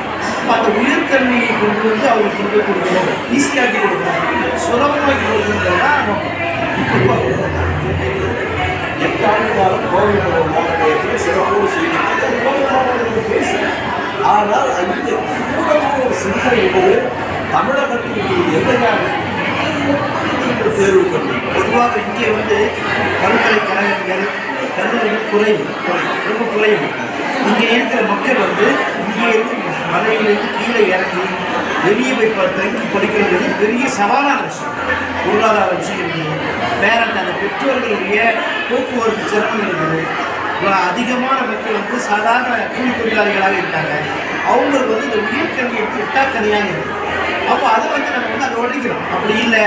அந்த உயர்கல்வியை கொண்டு வந்து அவங்களுக்கு கொண்டு போய் கொடுக்கணும், ஈஸியாக்கி கொடுக்கணும், சுலபமாக்கி கொடுக்கணுங்கிறதான் இப்போ 8 ஆண்டு காலம் கோவை மாவட்டத்தில் சிறப்போடு செய்திருக்கிறது. கோவை மாவட்டத்தில் பேசு. ஆனால் அந்த ஒரு சிந்தனை என்பது தமிழகத்தில் எந்த தேர்வு கல்வி பொதுவாக இங்கே வந்து பல்கலைக்கழகங்கள் கல்லூரிகள் குறைவு ரொம்ப குறைவு. இங்கே இருக்கிற மக்கள் வந்து இங்கே இருந்து மலையிலிருந்து கீழே இறங்கி வெளியே போய் தங்கி படிக்கிறது பெரிய சவாலான விஷயம். பொருளாதார விஷயம் இருக்குது, பேரண்ட் அந்த பெற்றோர்களுடைய போக்குவரத்து சிரமங்கள் இருக்குது. அதிகமான மக்கள் வந்து சாதாரண கூலி தொழிலாளிகளாக இருக்காங்க. அவங்களுக்கு வந்து இந்த உயர்கல்வி வந்து எட்டாக்கனியாக இருக்குது. அப்போ அதை வந்து நம்ம வந்து அதை உடைக்கிறோம். அப்படி இல்லை,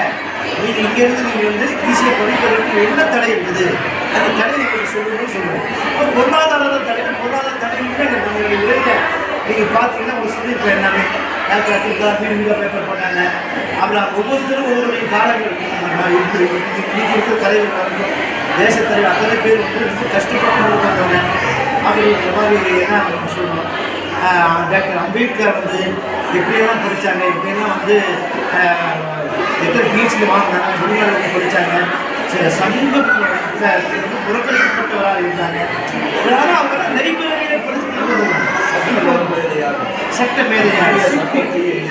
நீங்கள் இங்கேருந்து நீங்கள் வந்து ஈஸியாக படிப்பதற்கு என்ன தடை இருக்குது, அந்த தடையை நீங்கள் சொல்லுவோம். இப்போ பொருளாதார தடை இல்லை நம்மளுடைய விரைவில் நீங்கள் பார்த்தீங்கன்னா உங்களுக்கு சொல்லியிருப்பேன் எல்லாமே. டாக்டர் அப்துல் கலாம் வீடு பேப்பர் பண்ணாங்க. அப்புறம் ஒவ்வொருத்தரும் ஒவ்வொருடைய காலங்கள் இருக்குது. இன்னைக்கு இருக்கிற தலைவர் வந்து தேசத்தலைவர் அத்தனை பேர் வந்து ரொம்ப கஷ்டப்பட்டு வந்தாங்க. அப்படிங்கிற மாதிரி என்ன நம்ம சொல்லணும். டாக்டர் அம்பேத்கர் வந்து எப்படியெல்லாம் படித்தாங்க, எப்படியெல்லாம் வந்து எத்தனை பிஹெச்டி வாங்கினாங்க, வெளிநாடு படித்தாங்க, சமூக புறக்கணிக்கப்பட்டவராக இருந்தாங்க. ஆனால் அவங்க லைப்ரரியில் படிச்சுட்டு சட்ட மேதையாக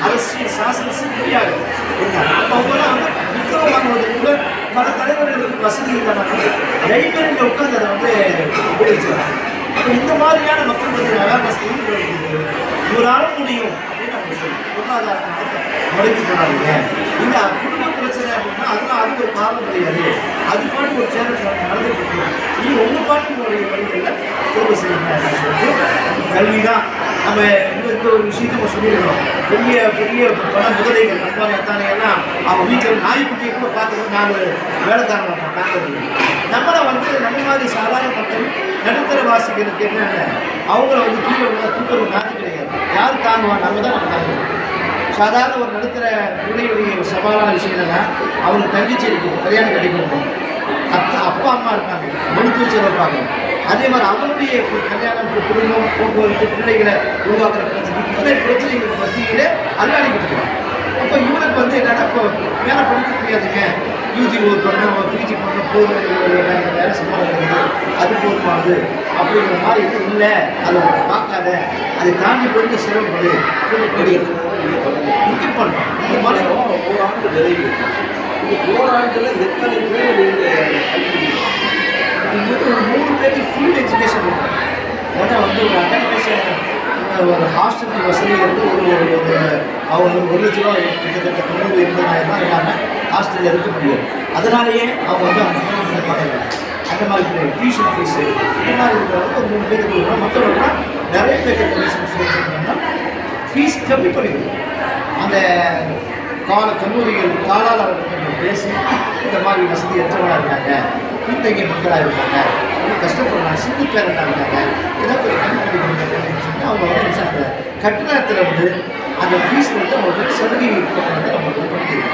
அரசியல் சாசன சிற்பியாக இருந்தாங்க. அவங்களாம் வந்து புத்தகம் வாங்குவது கூட பல தலைவர்களுக்கு வசதி இருந்தாங்க. லைப்ரரியில் உட்காந்து அதை வந்து உபயோகிச்சாங்க. அப்போ இந்த மாதிரியான மக்கள் பற்றிய அவேர்னஸ் இவரால் முடியும் அப்படின்னு நம்ம சொல்லுவோம். பொருளாதார முறைக்கு போனாங்க. இந்த குடும்ப பிரச்சனை அப்படின்னா அதெல்லாம் அது ஒரு காரணம் கிடையாது. அது பாட்டு ஒரு சேனல் நடந்துட்டு இருக்கோம். நீ உங்கள் பாட்டு வழிகளில் தேர்வு செய்யுங்க அப்படின்னு சொல்லிட்டு கல்வி தான். நம்ம இந்த ஒரு விஷயத்தை நம்ம சொல்லியிருக்கிறோம். பெரிய பெரிய பல முதலைகள் நண்பாங்க தானே எல்லாம் அவங்க வீட்டில் நாய்க்குட்டியை கூட பார்த்துக்கணும். நாங்கள் வேலைக்காரங்க நாங்கள் நம்மளை வந்து நம்ம மாதிரி சாதாரண மக்கள் நடுத்தர வாசிகளுக்கு என்னென்ன அவங்கள வந்து கீழே உள்ள தூக்கம் நாட்டு கிடையாது. யார் தாங்குவா? நம்ம தான் நம்ம தாங்குவோம். சாதாரண ஒரு நடுத்தர பிள்ளையுடைய ஒரு சவாலான விஷயம் என்னன்னா அவங்களுக்கு தங்கச்சி இருக்கும், கல்யாணம் கட்டி கொடுக்கணும், அப்பா அம்மா இருப்பாங்க, மருத்துவ செலவு பார்க்கணும். அதே மாதிரி அவங்களுடைய கல்யாணம், குடும்பம், போக்குவரத்து, பிள்ளைகளை உருவாக்குற பிரச்சனை, இத்தனை பிரச்சனைகளுக்கு மத்தியிலே அல்லாடிக்கிட்டு இருக்கிறோம். அப்போ இவனுக்கு வந்து என்னன்னா இப்போ மேலே படிக்க முடியாதுங்க, யூஜி ஒரு பண்ண பிஜி பண்ண போதும், வேறு சம்பளம் இருக்குது, அது போதுமானது அப்படிங்கிற மாதிரி எதுவும் இல்லை. அதை பார்க்காத, அதை தாண்டி போயிட்டு சிரமப்படு இங்கே பண்ணுறோம். இந்த மாதிரி ஓராண்டு நிறைவு. இந்த ஓராண்டில் எத்தனை பேர் இங்கே ஒரு 3 பேருக்கு ஃபுல் எஜுகேஷன் இருக்கும். ஏன்னா வந்து ஒரு அகாடமிஷன் ஒரு ஹாஸ்டல் வசதி வந்து ஒரு அவங்க 1 லட்ச ரூபா கிட்டத்தட்ட 90,000-80,000 இல்லாமல் ஹாஸ்டலில் இருக்க முடியாது. அதனாலேயே அவங்க வந்து அந்த பண்ணுறாங்க. அந்த மாதிரி டியூஷன் ஃபீஸு இந்த மாதிரி இருக்கிறவங்க ஒரு 3 பேருக்கு கொடுக்குறோம். மற்றவங்கன்னா நிறைய பேருக்கு டியூஷன் ஃபீஸ் பண்ணோம்னா ஃபீஸ் கம்மி பண்ணிக்கணும். அந்த கல்லூரிகள் தாளாளர்கள் பேசி இந்த மாதிரி வசதி எத்தவங்களாக இருக்காங்க, பின்தங்கிய மக்களாக இருக்காங்க, ரொம்ப கஷ்டப்படுறாங்க, சிந்து பேரண்டாக இருக்காங்க, ஏதாவது ஒரு கம்மி பண்ணி கொடுங்க சொன்னால் அவங்க வந்து அந்த கட்டணத்தில் வந்து அந்த ஃபீஸ் வந்து அவங்களுக்கு சலுகை கட்டணத்தை நம்ம வந்து பண்ணிக்கிறோம்.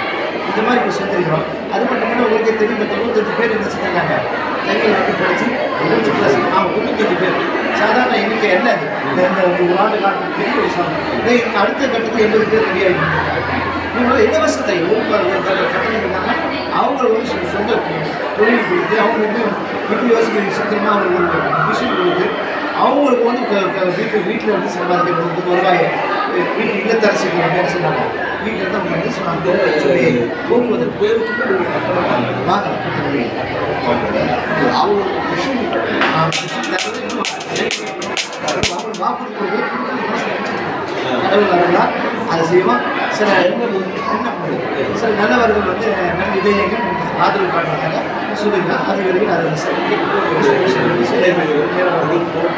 இந்த மாதிரி இப்போ செஞ்சுருக்கிறோம். அது மட்டும் இல்லாமல் உங்களுக்கு தெரியும் 95 பேர் என்ன செஞ்சுருக்காங்க, கையில் வந்து படித்து 95 பேர் சாதாரண எண்ணிக்கை இல்லை. இந்த ஒரு ஆண்டு காலத்துக்கு பெரிய ஒரு சாதனை. அடுத்த கட்டத்தில் 80 பேர் ரெடி ஆகிட்டு இவங்களோட இலவசத்தை ஒரு கட்டணம் இல்லாமல் அவங்கள வந்து சொந்த தொழில் கொடுத்து அவங்க வந்து எப்படி யோசிக்க சீக்கிரமாக அவங்களுக்கு ஒரு மிஷின் கொடுத்து அவங்களுக்கு வந்து வீட்டில் வந்து சம்பாதிக்கிறது வருவாய் வீட்டு இல்லத்தரசிகள் அப்படின்னு சொன்னாங்க. வீட்டில் இருந்து அவங்க வந்து சொன்னாங்க சொல்லி போக்குவரத்து பேருக்கு வாங்க அவங்க மிஷின் வாக்குறுதி கடவுள் அருளால் அதை செய்வோம். சில சில நல்லவர்கள் வந்து நல்ல இதயங்கள் ஆதரவு காட்டுறாங்க சொல்லியிருக்காங்க. அது வரைக்கும் அதை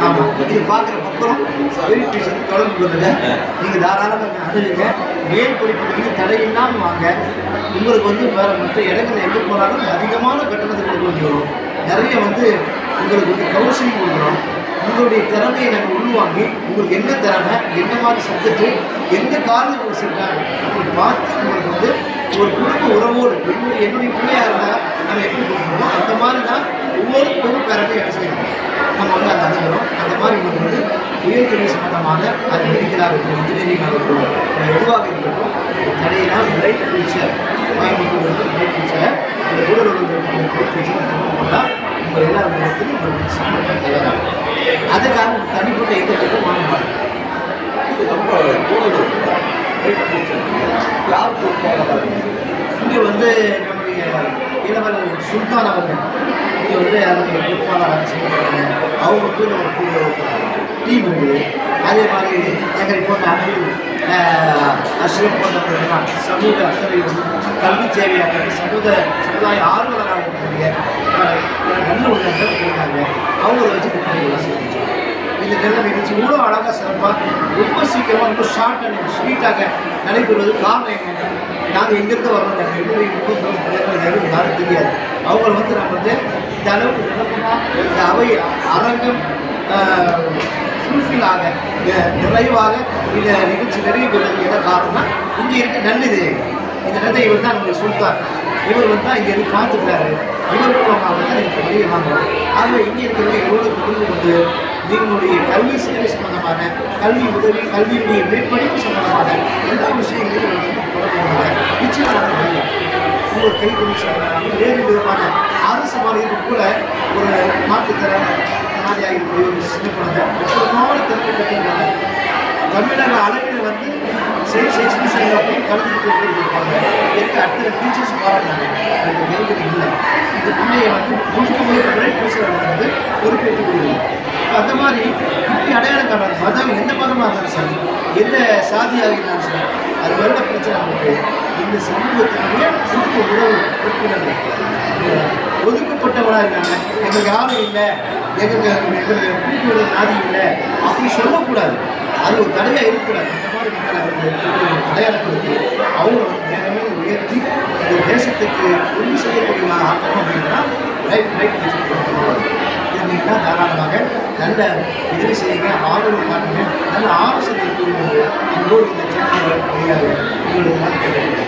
ஆமாம் இது பார்க்குற மக்களும் வெரி டீச்சர் தொடர்பு கொள்ளுங்க. நீங்கள் தாராளமாக அணுகுங்க. மேல் படிப்புக்கு தடை இல்லாமல் வாங்க. உங்களுக்கு வந்து வேறு மற்ற இடங்கள் எங்கே போனாலும் அதிகமான கட்டணத்தை கொடுக்க வேண்டி வரும். நிறைய வந்து உங்களுக்கு வந்து கவுன்சிலிங் கொடுக்குறோம். உங்களுடைய திறமையை நாங்கள் உள்வாங்கி உங்களுக்கு என்ன திறமை, என்ன மாதிரி சப்ஜெக்ட், எந்த காரணம் உங்களுக்கு செஞ்சாங்க உங்களுக்கு பார்த்து உங்களுக்கு வந்து ஒரு குடும்ப உறவோடு என்னுடைய பிள்ளையாக இருந்தால் நம்ம எப்படி கொடுக்கணுமோ அந்த மாதிரி தான் ஒவ்வொரு பொருள் பேரட்டையும் என்ன செய்யணும் நம்ம வந்து அதை அணுகிறோம். அந்த மாதிரி உங்களுக்கு வந்து உயர்கல்வி சம்பந்தமான அது மெடிக்கலாக இருக்கட்டும், இன்ஜினியரிங்காக இருக்கட்டும், எதுவாக இருக்கட்டும் தடையினால் பிரைட் ஃபியூச்சர் கோயம்புத்தூர் வந்து பிரைட் ஃபியூச்சரை இந்த கூடலூர் பிரைட் ஃபியூச்சர் போட்டால் உங்கள் எல்லா விதத்திலும் உங்களுக்கு சம்பளம் தயாராகும். அதுக்காக தனிப்பட்ட எந்த கட்டும் வாங்க மாட்டோம். இது நம்ம கூடலூர் பிரைட் ஃபியூச்சர் யாருக்கு இங்கே வந்து நம்முடைய இளவல் சுல்தான் அவர்கள் இங்கே வந்து அவருடைய பொறுப்பாளராக செய்யப்படுறாங்க. அவங்களுக்கு ஒரு டீம் இருக்குது. அதே மாதிரி எங்கள் போன்ற அன்பு அஸ்ரப் போன்றவர்கள் சமூக அக்கறையும் கல்வி சேவையாக சமுதாய ஆர்வலராக இருக்கக்கூடிய நல்ல உள்ளங்கள் இருக்காங்க. அவங்கள வச்சு பணிகள்லாம் செஞ்சுட்டு இந்த நல்ல நிகழ்ச்சி இவ்வளோ அழகாக சிறப்பாக ரொம்ப சீக்கிரமாக ரொம்ப ஷார்ட் அண்ட் ஸ்வீட்டாக நடைபெறுவது காரணம் என்னென்னா நாங்கள் எங்கேருந்து வரோம், நாங்கள் எப்படி யாரும் தெரியாது. அவங்கள வந்து நம்ம வந்து இந்த அளவுக்கு நிரப்பமாக இந்த அவை அரங்கம் ஃபுல்ஃபில் ஆக நிறைவாக இந்த நிகழ்ச்சி நிறைவு பெறுவதற்கு என்ன காரணம்னா இங்கே இருக்க நல்லது இந்த நல்ல இவர் தான் நம்மளுடைய சுல்தான். இவர் வந்து தான் இங்கே இருந்து பார்த்துக்கிறாரு. இவர் மூலமாக தான் எனக்கு வெளியே வாங்குறோம். ஆகவே இங்கே இருக்கிறவங்க எவ்வளோ புரிந்து கொண்டு நீங்களுடைய கல்வி சேவை சம்பந்தமான கல்வி உதவி, கல்வியுடைய மேற்படிப்பு சம்பந்தமான எல்லா விஷயங்களையும் தொடர்பு நிச்சயமாக முடியும். உங்கள் கைத்தொழில் சம்பந்தமான வேறு விதமான அரசு மாநிலத்தில் கூட ஒரு மாற்றுத்திறனாளியாக இருக்கக்கூடிய ஒரு சின்ன குழந்தை அற்புதமான திறமை பெற்றிருக்காங்க. தமிழக அளவில் வந்து கலந்துட்டு இருப்பாங்க. எனக்கு அடுத்த டீச்சர்ஸ் பாராட்டினாங்க. எனக்கு கேள்வி இல்லை. இந்த பிள்ளையை வந்து முழுக்க பேசுகிறவங்க வந்து பொறுப்பேற்றுக் கொள்ளுங்க. அந்த மாதிரி இப்படி அடையாளம் காட்டுறாங்க. மதம் எந்த மதமாக இருந்தாலும் சரி, எந்த சாதியாக இருந்தாலும் சரி, அது வேண்ட பிரச்சனை நமக்கு இந்த சமூகத்தினுடைய குடும்ப உறவு உறுப்பினர்கள் ஒதுக்கப்பட்டவராக இருக்காங்க. எங்களுக்கு யாரும் இல்லை, எங்களுக்கு கூட்டுவது நாதி இல்லை அப்படி சொல்லக்கூடாது. அது ஒரு தடையாக இருக்கக்கூடாது. அந்த மாதிரி மக்களை வந்து அடையாளப்படுத்தி அவங்க நேரமே உயர்த்தி இந்த தேசத்துக்கு உறுதி செய்யக்கூடிய ஆக்கணும் அப்படின்னா ரைட் நீங்கள் தான் தாராளமாக நல்ல உதவி செய்யுங்க, ஆதரவு காட்டுங்க, நல்ல ஆலோசனை கூறுவது அன்போடு இந்த சேனல் வழியாக உங்களுக்கு.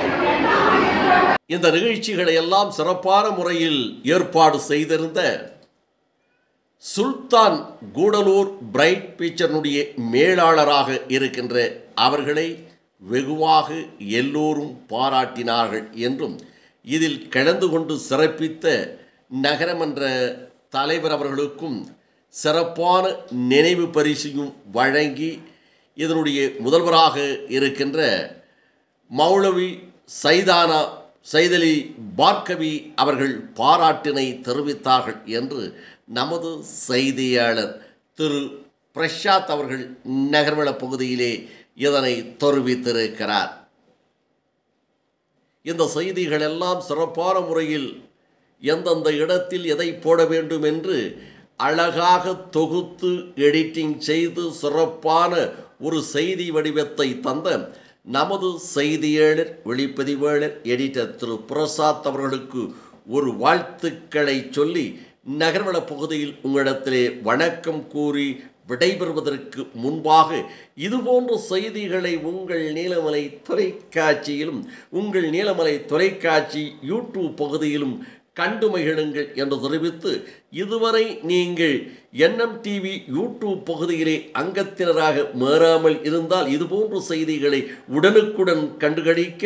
இந்த நிகழ்ச்சிகளை எல்லாம் சிறப்பான முறையில் ஏற்பாடு செய்திருந்த சுல்தான் கூடலூர் பிரைட் ஃபியூச்சருடைய மேலாளராக இருக்கின்ற அவர்களை வெகுவாக எல்லோரும் பாராட்டினார்கள் என்றும் இதில் கலந்து கொண்டு சிறப்பித்த நகரமன்ற தலைவர் அவர்களுக்கும் சிறப்பான நினைவு பரிசையும் வழங்கி இதனுடைய முதல்வராக இருக்கின்ற மௌலவி சைதலி பார்கவி அவர்கள் பாராட்டினை தெரிவித்தார்கள் என்று நமது செய்தியாளர் திரு பிரசாத் அவர்கள் நகர்வள பகுதியிலே இதனை தெரிவித்திருக்கிறார். இந்த செய்திகள் எல்லாம் சிறப்பான முறையில் எந்தெந்த இடத்தில் எதை போட வேண்டும் என்று அழகாக தொகுத்து எடிட்டிங் செய்து சிறப்பான ஒரு செய்தி வடிவத்தை தந்த நமது செய்தியாளர் ஒளிப்பதிவாளர் எடிட்டர் திரு பிரசாத் அவர்களுக்கு ஒரு வாழ்த்துக்களை சொல்லி நகர்வள பகுதியில் உங்களிடத்திலே வணக்கம் கூறி விடைபெறுவதற்கு முன்பாக இதுபோன்ற செய்திகளை உங்கள் நீலமலை தொலைக்காட்சியிலும் உங்கள் நீலமலை தொலைக்காட்சி யூடியூப் பகுதியிலும் கண்டு மகிழுங்கள் என்று தெரிவித்து இதுவரை நீங்கள் NMTV யூடியூப் பகுதியிலே அங்கத்தினராக மாறாமல் இருந்தால் இதுபோன்ற செய்திகளை உடனுக்குடன் கண்டுகளிக்க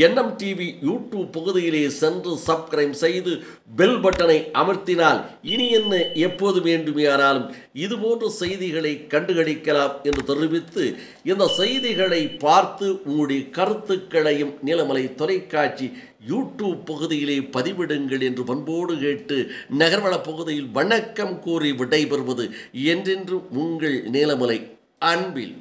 NMTV யூடியூப் பகுதியிலே சென்று சப்ஸ்கிரைப் செய்து பெல் பட்டனை அமர்த்தினால் இனி என்ன எப்போது வேண்டுமானாலும் இதுபோன்ற செய்திகளை கண்டுகளிக்கலாம் என்று தெரிவித்து இந்த செய்திகளை பார்த்து உங்களுடைய கருத்துக்களையும் நீலமலை தொலைக்காட்சி யூடியூப் பகுதியிலே பதிவிடுங்கள் என்று பண்போடு கேட்டு நகர்வள பகுதியில் வணக்கம் கூறி விடைபெறுவது என்றென்றும் உங்கள் நீலமலை அன்பில்